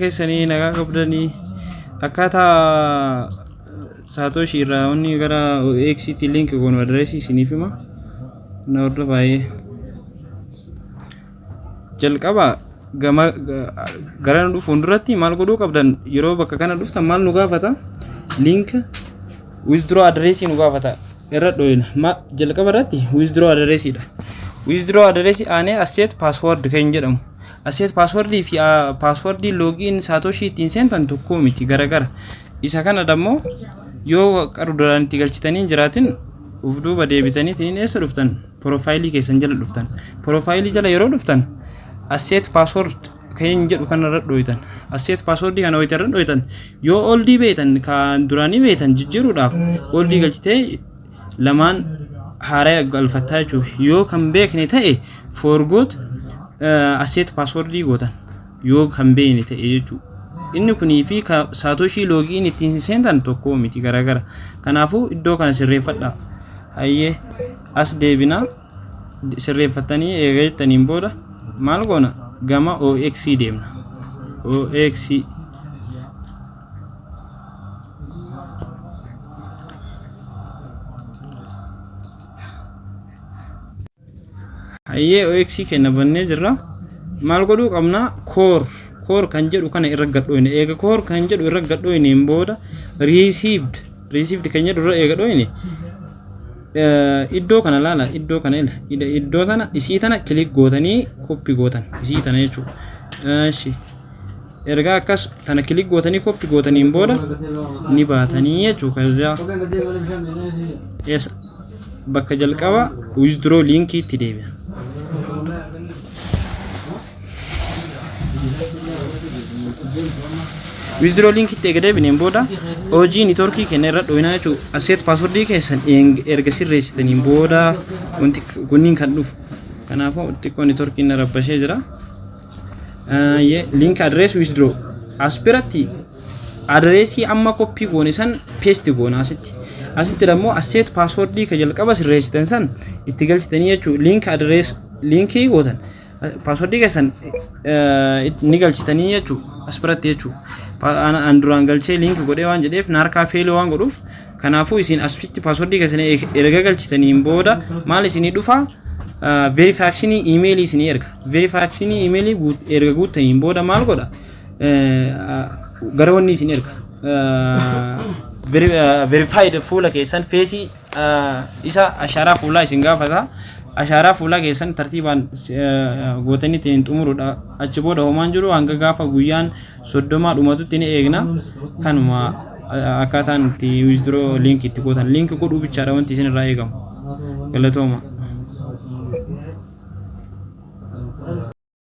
Keessanii nagaa qabdanii akkaataa Satoshi irraa wanni gara OXT link goonu adreesii isiniif hima. Na hordofaa baay'ee jalqaba gara nu dhufuun duratti maal godhuu qabdan yeroo bakka kana dhuftan maal nu gaafata link withdraw address nu gaafata irra dhoyina jalqaba irratti withdraw address dha. Withdraw address aanee asset password kan jedhamu asset password fi password login Satoshi ittiin seentan tokko miti garagara isa kana dammoo yoo qaru duraan itti galchitanii jiraatin ufduuba deebitanii tiin eessa dhuftan profaayilii keessan jala dhuftan profaayilii jala yeroo dhuftan asset password kan jedhu kanarra dhoytan asset password kana hoytarra dhoytan yoo oldii beetan kan duraanii beetan jijjiiruudhaaf oldii galchitee lamaan haaraa galfataa jechuudha yoo kan beekne ta'e forgot asset password gootan yoo kan beekne ta'e jechuudha inni kunii fi Satoshi login ittiin seentan tokko miti garagara kanaafuu iddoo kana sirreeffadhaa hayyee as deebina sirreeffatanii eegattaniin booda maal goona gama OXT deemna OXT hayyee OXT kenna bannee jirra maal godhuu qabna core kan jedhu kana irra gadhoyne eega core kan jedhu irra gadhoyne booda received kan jedhu irra eega gadhoyne iddoo kana laala iddoo kana iddoo tana isii tana click gootanii copy gootan isii tana jechuudha eshi erga akkas tana click gootanii copy gootaniin booda ni baatanii jechuudha kaza yes bakka jalqaba withdraw link itti deebi'a withdraw link itti eega deebineen booda OG network kenna irra dhoyinaa jechuudha asset password keessan erga sirreessitaniin booda wanti kunniin kan dhufu kanaafuu xiqqoo network inni rabbashee jira link address withdraw as biratti addressii amma copy goone san paste goona asitti dammoo asset password ka jalqaba sirreessitan san itti galchitanii jechuudha link address linkii gootan password keessan ni galchitanii jechuudha as biratti jechuudha anduraan galchee link godhee waan jedheef narkaa fail waan godhuuf kanaafuu isin asitti password keessan erga galchitaniin booda maal isinii dhufa verification email isinii erga verification email erga guutaniin booda maal godha gara wanni isinii erga verified fuula keessan face isa ashaaraa fuulaa isin gaafata ashaaraa fuulaa keessan tartiibaan gootanii tiin xumuruudha achi booda homaan jiru hanga gaafa guyyaan 30 dhumatutti ni eegna kanuma akkaataan itti withdraw link itti gootan link godhuu bichaadha wanti isin irraa eegamu galatooma